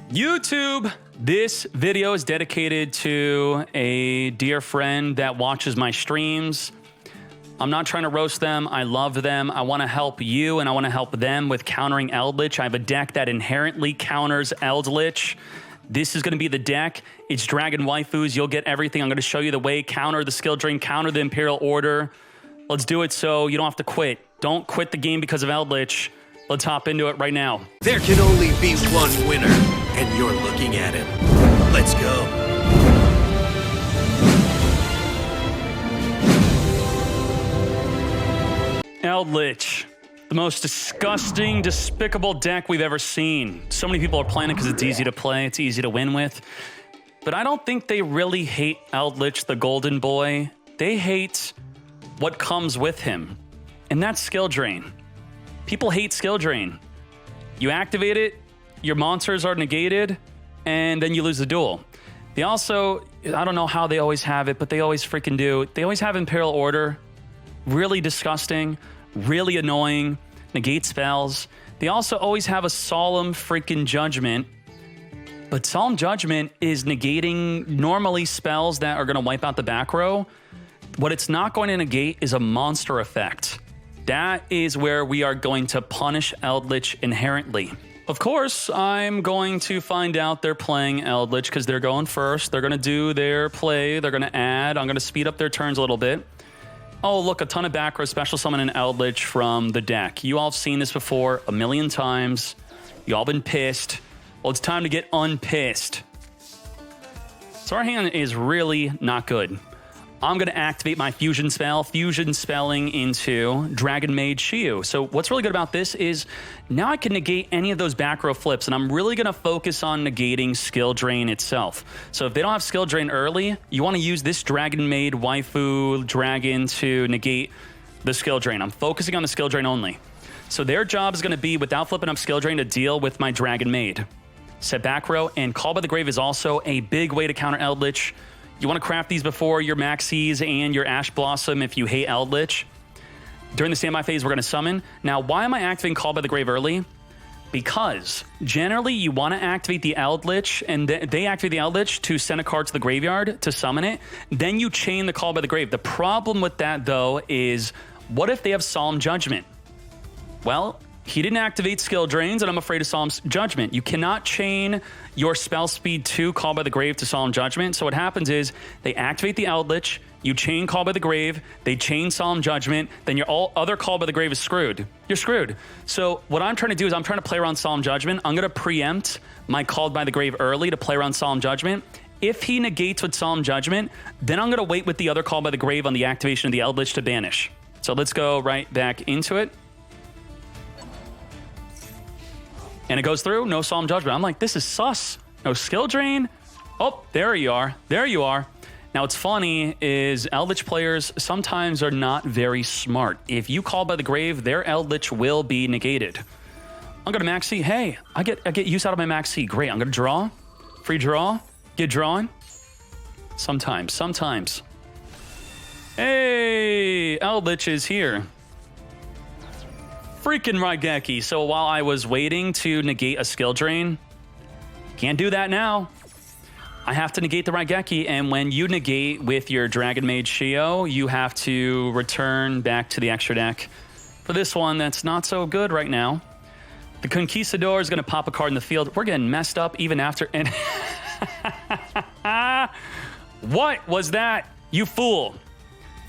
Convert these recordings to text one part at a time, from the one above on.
YouTube, this video is dedicated to a dear friend that watches my streams. I'm not trying to roast them. I love them. I want to help you and I want to help them with countering Eldlich. I have a deck that inherently counters Eldlich. This is going to be the deck. It's Dragon Waifus. You'll get everything. I'm going to show you the way. Counter the skill drain, counter the Imperial Order. Let's do it so you don't have to quit. Don't quit the game because of Eldlich. Let's hop into it right now. There can only be one winner, and you're looking at him. Let's go. Eldlich, the most disgusting, despicable deck we've ever seen. So many people are playing it because it's easy to play, it's easy to win with. But I don't think they really hate Eldlich, the golden boy. They hate what comes with him, and that's skill drain. People hate skill drain. You activate it, your monsters are negated, and then you lose the duel. They also, I don't know how they always have it, but they always freaking do. They always have Imperial Order. Really disgusting, really annoying, negate spells. They also always have a Solemn freaking Judgment. But Solemn Judgment is negating normally spells that are going to wipe out the back row. What it's not going to negate is a monster effect. That is where we are going to punish Eldlich inherently. Of course, I'm going to find out they're playing Eldlich because they're going first. They're going to do their play. They're going to add. I'm going to speed up their turns a little bit. Oh, look, a ton of back row special summon an Eldlich from the deck. You all have seen this before a million times. You all been pissed. Well, it's time to get unpissed. So our hand is really not good. I'm going to activate my fusion spell, fusion spelling into Dragon Maid Yugioh. So what's really good about this is now I can negate any of those back row flips, and I'm really going to focus on negating skill drain itself. So if they don't have skill drain early, you want to use this Dragon Maid waifu dragon to negate the skill drain. I'm focusing on the skill drain only. So their job is going to be, without flipping up skill drain, to deal with my Dragon Maid. Set back row, and Call by the Grave is also a big way to counter Eldlich. You want to craft these before your Maxis and your Ash Blossom if you hate Eldlich. During the standby phase, we're going to summon. Now, why am I activating Call by the Grave early? Because generally you want to activate the Eldlich, and they activate the Eldlich to send a card to the graveyard to summon it. Then you chain the Call by the Grave. The problem with that, though, is what if they have Solemn Judgment? Well, he didn't activate skill drains, and I'm afraid of Solemn Judgment. You cannot chain your spell speed to Call by the Grave to Solemn Judgment. So what happens is they activate the Eldlich, you chain Call by the Grave, they chain Solemn Judgment, then your all other Call by the Grave is screwed. You're screwed. So what I'm trying to do is I'm trying to play around Solemn Judgment. I'm going to preempt my Called by the Grave early to play around Solemn Judgment. If he negates with Solemn Judgment, then I'm going to wait with the other Call by the Grave on the activation of the Eldlich to banish. So let's go right back into it. And it goes through, no Solemn Judgment. I'm like, this is sus. No skill drain. Oh, there you are. There you are. Now, what's funny is Eldlich players sometimes are not very smart. If you Call by the Grave, their Eldlich will be negated. I'm going to Maxi. Hey, I get use out of my Maxi. Great. I'm going to draw. Free draw. Get drawing. Sometimes. Hey, Eldlich is here. Freaking Raigeki. So while I was waiting to negate a skill drain, can't do that now. I have to negate the Raigeki, and when you negate with your Dragon Maid Yugioh, you have to return back to the extra deck. For this one, that's not so good right now. The Conquistador is going to pop a card in the field. We're getting messed up even after... And what was that, you fool?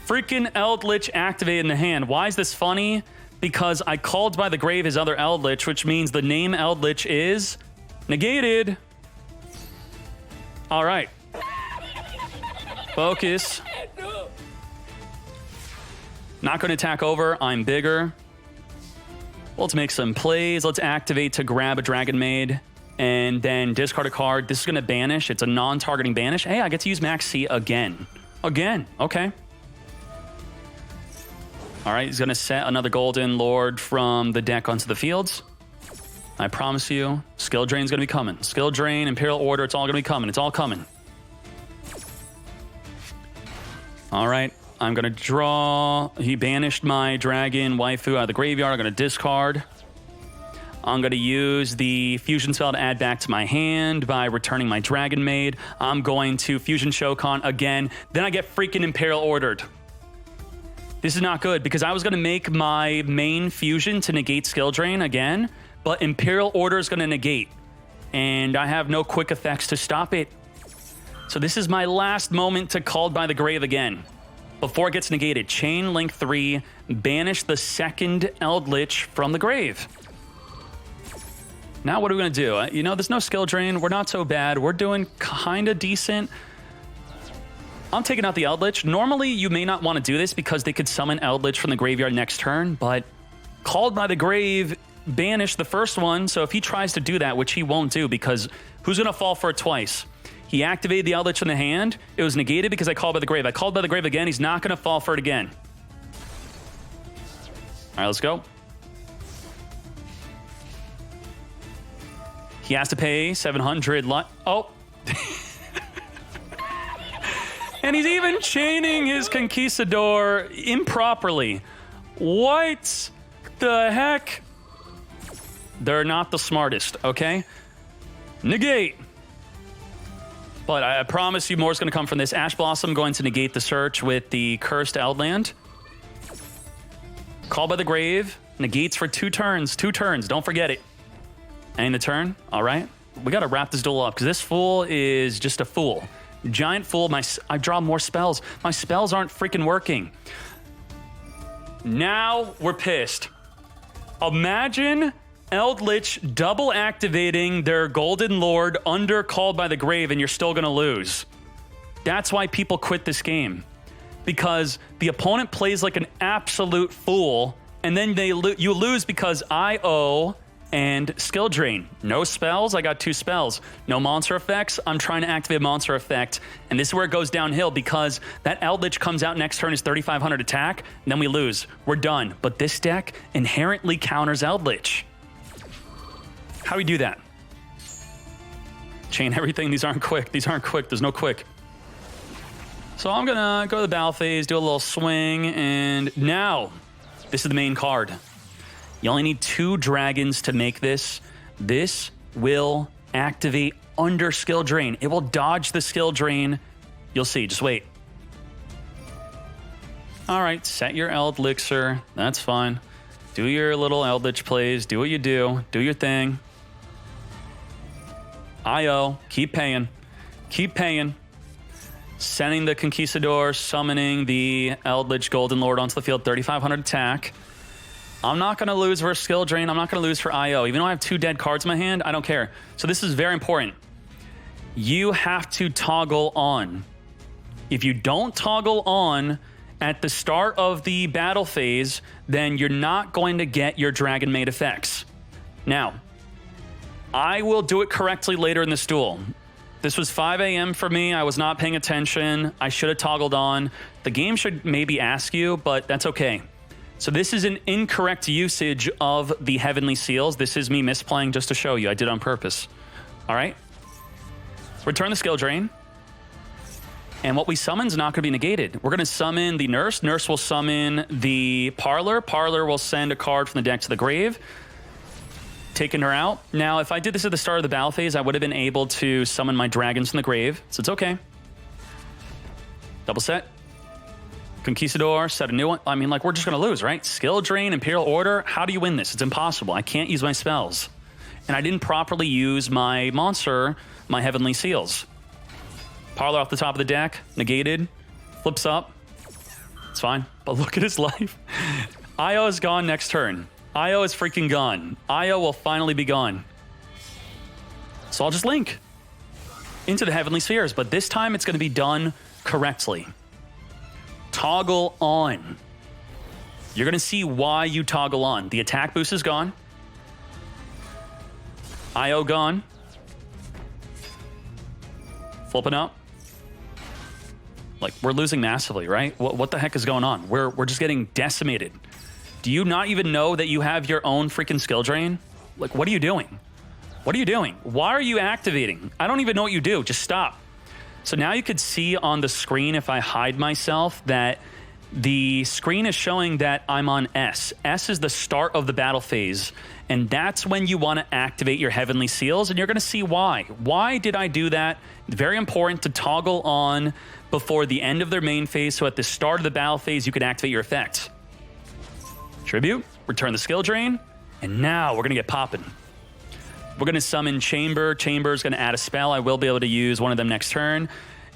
Freaking Eldlich activated in the hand. Why is this funny? Because I Called by the Grave his other Eldlich, which means the name Eldlich is negated. All right. Focus. Not going to attack over. I'm bigger. Let's make some plays. Let's activate to grab a Dragon Maid and then discard a card. This is going to banish. It's a non-targeting banish. Hey, I get to use Max C again. Okay. All right, he's going to set another Golden Lord from the deck onto the fields. I promise you, skill drain's going to be coming. Skill drain, Imperial Order, it's all going to be coming. It's all coming. All right, I'm going to draw. He banished my Dragon Waifu out of the graveyard. I'm going to discard. I'm going to use the fusion spell to add back to my hand by returning my Dragon Maid. I'm going to fusion Shokan again. Then I get freaking Imperial Ordered. This is not good because I was going to make my main fusion to negate skill drain again, but Imperial Order is going to negate, and I have no quick effects to stop it. So this is my last moment to Called by the Grave again. Before it gets negated, Chain Link 3, banish the second Eldlich from the grave. Now what are we going to do? You know, there's no skill drain. We're not so bad. We're doing kind of decent. I'm taking out the Eldlich. Normally, you may not want to do this because they could summon Eldlich from the graveyard next turn, but Called by the Grave banished the first one, so if he tries to do that, which he won't do because who's going to fall for it twice? He activated the Eldlich in the hand. It was negated because I Called by the Grave. I Called by the Grave again. He's not going to fall for it again. All right, let's go. He has to pay 700. Oh. And he's even chaining his Conquistador improperly. What the heck? They're not the smartest, okay? Negate. But I promise you more is going to come from this. Ash Blossom going to negate the search with the Cursed Eldland. Called by the Grave. Negates for 2 turns. 2 turns. Don't forget it. And the turn. All right. We got to wrap this duel up because this fool is just a fool. Giant fool. I draw more spells. My spells aren't freaking working. Now we're pissed. Imagine Eldlich double activating their Golden Lord under Called by the Grave and you're still going to lose. That's why people quit this game. Because the opponent plays like an absolute fool and then you lose because IO and skill drain. No spells, I got 2 spells. No monster effects, I'm trying to activate a monster effect. And this is where it goes downhill because that Eldlich comes out next turn is 3,500 attack, and then we lose. We're done. But this deck inherently counters Eldlich. How do we do that? Chain everything, these aren't quick. These aren't quick, there's no quick. So I'm gonna go to the battle phase, do a little swing, and now, this is the main card. You only need 2 dragons to make this. This will activate under skill drain. It will dodge the skill drain. You'll see, just wait. All right, set your Eldlixir. That's fine. Do your little Eldlich plays. Do what you do. Do your thing. IO, keep paying. Keep paying. Sending the Conquistador, summoning the Eldlich Golden Lord onto the field, 3,500 attack. I'm not going to lose for skill drain. I'm not going to lose for IO. Even though I have 2 dead cards in my hand, I don't care. So this is very important. You have to toggle on. If you don't toggle on at the start of the battle phase, then you're not going to get your Dragon Maid effects. Now, I will do it correctly later in this duel. This was 5 a.m. for me. I was not paying attention. I should have toggled on. The game should maybe ask you, but that's okay. So this is an incorrect usage of the Heavenly Seals. This is me misplaying just to show you. I did it on purpose. All right. Return the skill drain. And what we summon is not going to be negated. We're going to summon the Nurse. Nurse will summon the Parlor. Parlor will send a card from the deck to the grave, taking her out. Now, if I did this at the start of the battle phase, I would have been able to summon my dragons from the grave. So it's okay. Double set. Conquistador, set a new one. I mean, like, we're just going to lose, right? Skill drain, Imperial Order. How do you win this? It's impossible. I can't use my spells. And I didn't properly use my monster, my Heavenly Seals. Parlor off the top of the deck, negated, flips up. It's fine. But look at his life. IO is gone next turn. IO is freaking gone. IO will finally be gone. So I'll just link into the Heavenly Spheres. But this time it's going to be done correctly. Toggle on. You're going to see why you toggle on. The attack boost is gone. IO gone. Flipping up. Like, we're losing massively, right? What the heck is going on? We're just getting decimated. Do you not even know that you have your own freaking skill drain? Like, what are you doing? What are you doing? Why are you activating? I don't even know what you do. Just stop. So now you could see on the screen, if I hide myself, that the screen is showing that I'm on S. S is the start of the battle phase, and that's when you want to activate your Heavenly Seals, and you're going to see why. Why did I do that? Very important to toggle on before the end of their main phase, so at the start of the battle phase, you can activate your effects. Tribute, return the skill drain, and now we're going to get popping. We're going to summon Chamber. Chamber is going to add a spell. I will be able to use one of them next turn.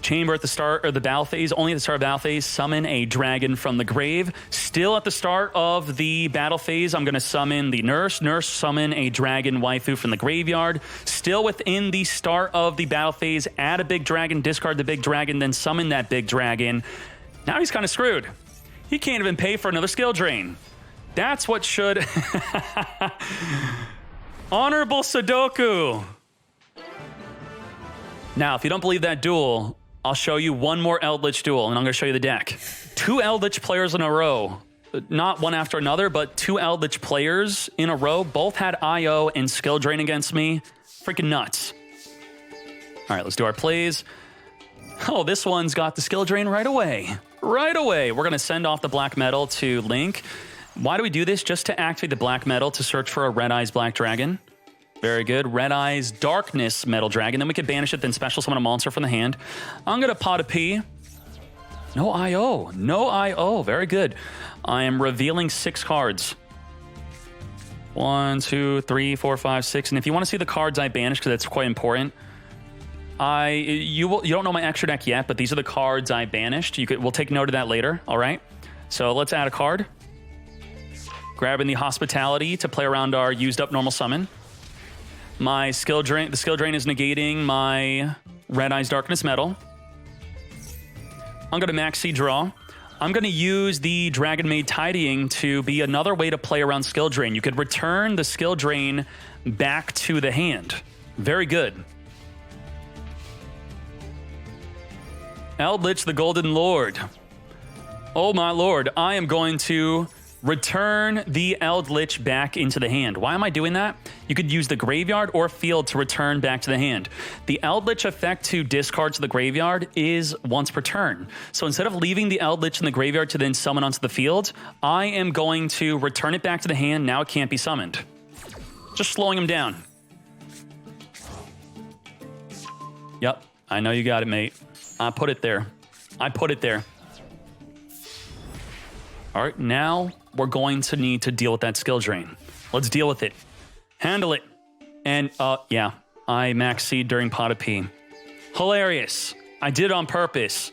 Chamber at the start of the battle phase, only at the start of the battle phase, summon a dragon from the grave. Still at the start of the battle phase, I'm going to summon the nurse. Nurse, summon a dragon waifu from the graveyard. Still within the start of the battle phase, add a big dragon, discard the big dragon, then summon that big dragon. Now he's kind of screwed. He can't even pay for another skill drain. That's what should... Honorable Sudoku. Now, if you don't believe that duel, I'll show you one more Eldlich duel, and I'm going to show you the deck. 2 Eldlich players in a row. Not one after another, but 2 Eldlich players in a row. Both had IO and skill drain against me. Freaking nuts. All right, let's do our plays. Oh, this one's got the skill drain right away. Right away. We're going to send off the black metal to Link. Why do we do this? Just to activate the black metal to search for a Red Eyes Black Dragon. Very good. Red Eyes Darkness Metal Dragon. Then we can banish it, then special summon a monster from the hand. I'm going to pot a P. No IO. No IO. Very good. I am revealing 6 cards. 1, 2, 3, 4, 5, 6. And if you want to see the cards I banished, because that's quite important, you don't know my extra deck yet, but these are the cards I banished. We'll take note of that later. All right. So let's add a card. Grabbing the Hospitality to play around our used up normal summon. My skill drain, the skill drain is negating my Red Eyes Darkness Metal. I'm going to maxi draw. I'm going to use the Dragon Maid Tidying to be another way to play around skill drain. You could return the skill drain back to the hand. Very good. Eldlich, the Golden Lord. Oh my lord, I am going to return the Eldlich back into the hand. Why am I doing that? You could use the graveyard or field to return back to the hand. The Eldlich effect to discard to the graveyard is once per turn. So instead of leaving the Eldlich in the graveyard to then summon onto the field, I am going to return it back to the hand. Now it can't be summoned. Just slowing him down. Yep, I know you got it, mate. I put it there. I put it there. All right, now we're going to need to deal with that skill drain. Let's deal with it. Handle it. And, yeah, I max seed during pot of P. Hilarious. I did it on purpose.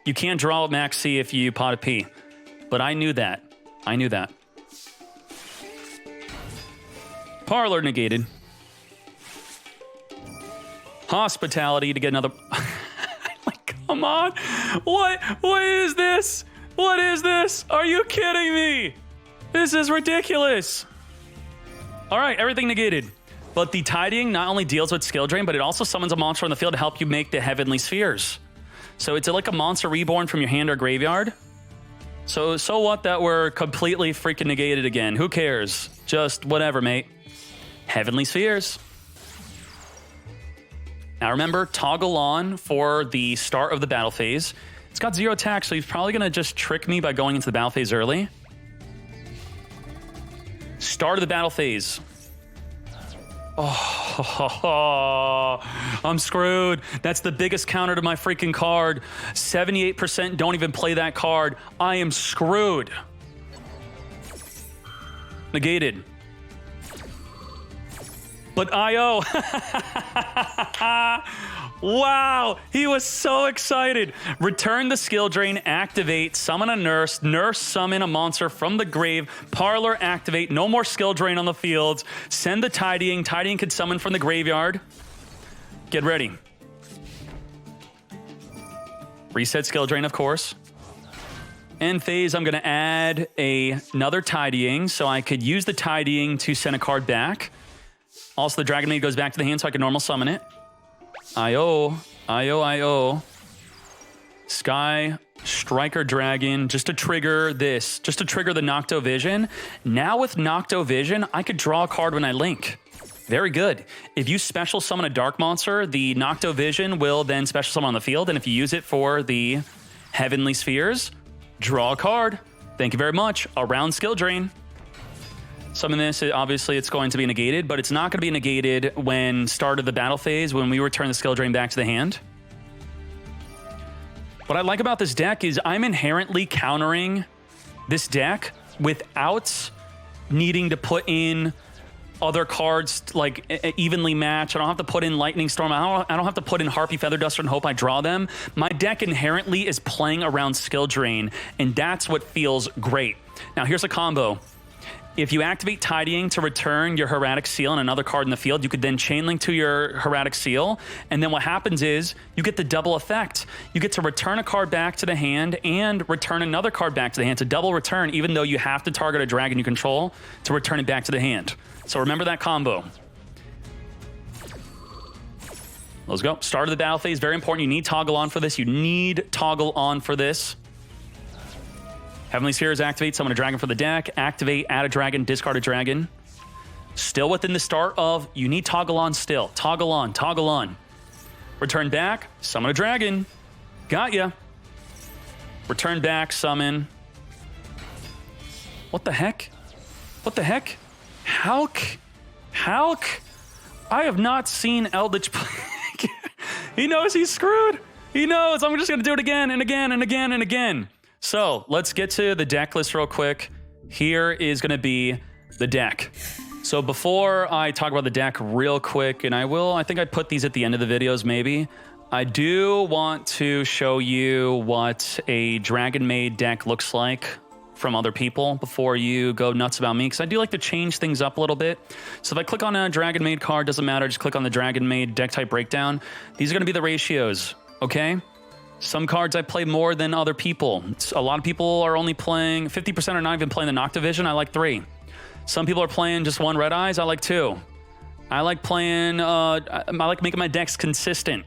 You can't draw a max C if you pot of P. But I knew that. I knew that. Parlor negated. Hospitality to get another... Like, come on. What is this? What is this? Are you kidding me? This is ridiculous. All right, everything negated. But the Tidying not only deals with skill drain, but it also summons a monster on the field to help you make the Heavenly Spheres. So it's like a monster reborn from your hand or graveyard. So what that we're completely freaking negated again. Who cares? Just whatever, mate. Heavenly Spheres. Now remember, toggle on for the start of the battle phase. It's got 0 attack, so he's probably going to just trick me by going into the battle phase early. Start of the battle phase. Oh, I'm screwed. That's the biggest counter to my freaking card. 78% don't even play that card. I am screwed. Negated. But IO. Wow, he was so excited. Return the skill drain, activate, summon a nurse, nurse summon a monster from the grave, parlor activate, no more skill drain on the field, send the Tidying, Tidying can summon from the graveyard. Get ready. Reset skill drain, of course. End phase, I'm gonna add another Tidying, so I could use the Tidying to send a card back. Also, the Dragon Maid goes back to the hand so I can normal summon it. IO. Sky Striker Dragon, just to trigger this, just to trigger the Nocto Vision. Now with Nocto Vision, I could draw a card when I link. Very good. If you special summon a dark monster, the Nocto Vision will then special summon on the field, and if you use it for the Heavenly Spheres, Draw a card. Thank you very much. Around skill drain. Summon this, obviously it's going to be negated, but it's not going to be negated when start of the battle phase, when we return the skill drain back to the hand. What I like about this deck is I'm inherently countering this deck without needing to put in other cards like evenly match. I don't have to put in Lightning Storm. I don't have to put in Harpy, Feather Duster and hope I draw them. My deck inherently is playing around skill drain, and that's what feels great. Now here's a combo. If you activate Tidying to return your Hieratic Seal and another card in the field, you could then chain link to your Hieratic Seal, and then what happens is you get the double effect. You get to return a card back to the hand and return another card back to the hand. It's a double return, even though you have to target a dragon you control to return it back to the hand. So remember that combo. Let's go. Start of the battle phase, very important. You need Toggle on for this. You need Toggle on for this. Heavenly Spheres activate, summon a dragon for the deck. Activate, add a dragon, discard a dragon. Still within the start of, you need Toggle on still. Toggle on, Toggle on. Return back, summon a dragon. Got ya. Return back, summon. What the heck? What the heck? Hulk? I have not seen Eldlich play. He knows he's screwed. He knows. I'm just going to do it again and again and again and again. So let's get to the deck list real quick. Here is going to be the deck. So before I talk about the deck real quick, and I think I put these at the end of the videos maybe, I do want to show you what a Dragon Maid deck looks like from other people before you go nuts about me, because I do like to change things up a little bit. So if I click on a Dragon Maid card, doesn't matter, just click on the Dragon Maid deck type breakdown. These are going to be the ratios, okay? Some cards I play more than other people. A lot of people are only playing, 50% are not even playing the Noctivision. I like 3. Some people are playing just 1 Red Eyes. I like 2. I like playing, I like making my decks consistent.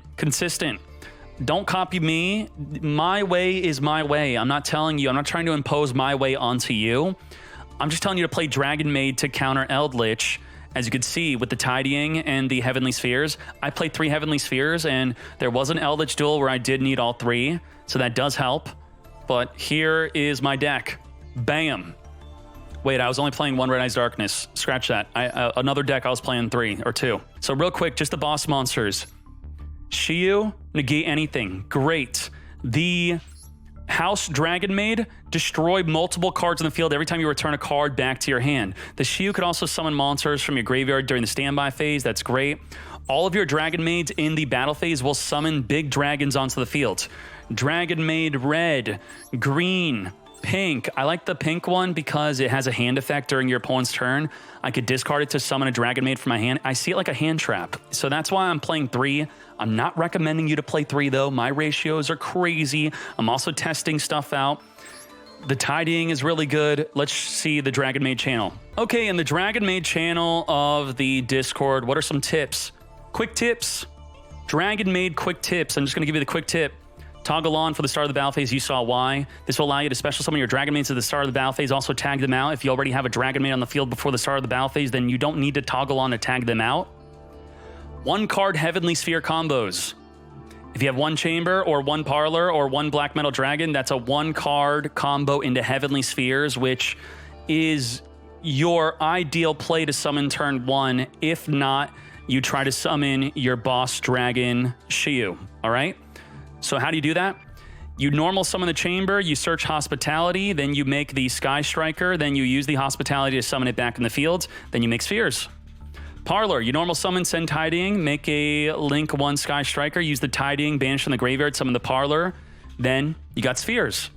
Don't copy me. My way is my way. I'm not telling you, I'm not trying to impose my way onto you. I'm just telling you to play Dragon Maid to counter Eldlich. As you can see with the Tidying and the Heavenly Spheres, I played 3 Heavenly Spheres, and there was an Eldlich duel where I did need all 3, so that does help. But here is my deck. Bam. Wait, I was only playing 1 Red Eyes Darkness. Scratch that. Another deck I was playing 3 or 2. So real quick, just the boss monsters. Yugioh, negate anything. Great. The House Dragon Maid, destroy multiple cards in the field every time you return a card back to your hand. The Yugioh could also summon monsters from your graveyard during the standby phase. That's great. All of your Dragon Maids in the battle phase will summon big dragons onto the field. Dragon Maid red, green, pink. I like the pink one because it has a hand effect during your opponent's turn. I could discard it to summon a Dragon Maid from my hand. I see it like a hand trap. So that's why I'm playing 3. I'm not recommending you to play 3 though. My ratios are crazy. I'm also testing stuff out. The Tidying is really good. Let's see the Dragon Maid channel. Okay, in the Dragon Maid channel of the Discord, what are some tips? Quick tips. Dragon Maid quick tips. I'm just going to give you the quick tip. Toggle on for the start of the battle phase. You saw why. This will allow you to special summon your Dragon Maids at the start of the battle phase. Also tag them out. If you already have a Dragon Maid on the field before the start of the battle phase, then you don't need to toggle on to tag them out. 1 card Heavenly Sphere combos. If you have 1 Chamber or 1 Parlor or 1 Black Metal Dragon, that's a 1 card combo into Heavenly Spheres, which is your ideal play to summon turn 1. If not, you try to summon your boss dragon Yugioh, all right? So how do you do that? You normal summon the Chamber, you search Hospitality, then you make the Sky Striker, then you use the Hospitality to summon it back in the field, then you make Spheres. Parlor, you normal summon, send Tidying, make a link 1 Sky Striker, use the Tidying, banish from the graveyard, summon the Parlor, then you got Spheres.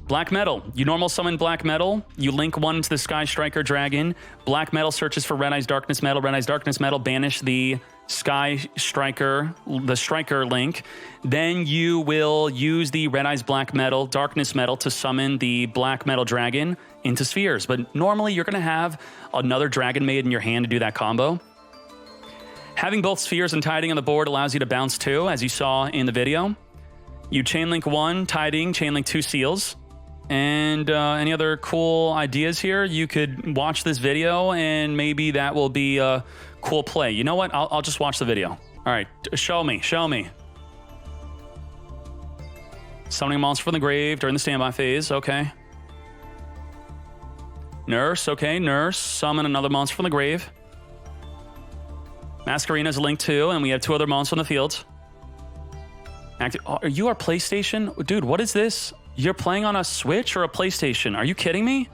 Black Metal, you normal summon Black Metal, you link 1 to the Sky Striker Dragon, Black Metal searches for Red Eyes Darkness Metal, Red Eyes Darkness Metal, banish the Sky Striker, the Striker link, then you will use the Red Eyes Black Metal, Darkness Metal to summon the Black Metal Dragon into Spheres. But normally you're going to have another Dragon Maid in your hand to do that combo. Having both Spheres and Tidying on the board allows you to bounce 2, as you saw in the video. You chainlink 1, Tidying, chainlink 2 Seals. And any other cool ideas here? You could watch this video and maybe that will be a cool play. You know what? I'll just watch the video. All right, show me. Summoning a monster from the grave during the standby phase. Okay. Nurse. Okay, Nurse. Summon another monster from the grave. Masquerina's a link too, and we have 2 other monsters on the field. Are you our PlayStation? Dude, what is this? You're playing on a Switch or a PlayStation? Are you kidding me?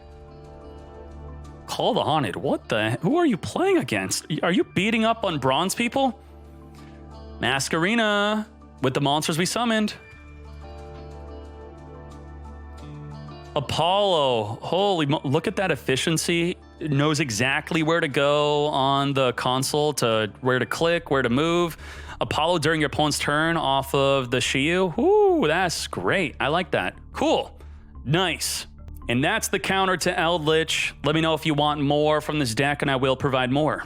Call the Haunted. What the? Who are you playing against? Are you beating up on bronze people? Masquerina with the monsters we summoned. Apollo. Holy, look at that efficiency. It knows exactly where to go on the console, to where to click, where to move. Apollo during your opponent's turn off of the Yugioh. Ooh, that's great. I like that. Cool. Nice. And that's the counter to Eldlich. Let me know if you want more from this deck and I will provide more.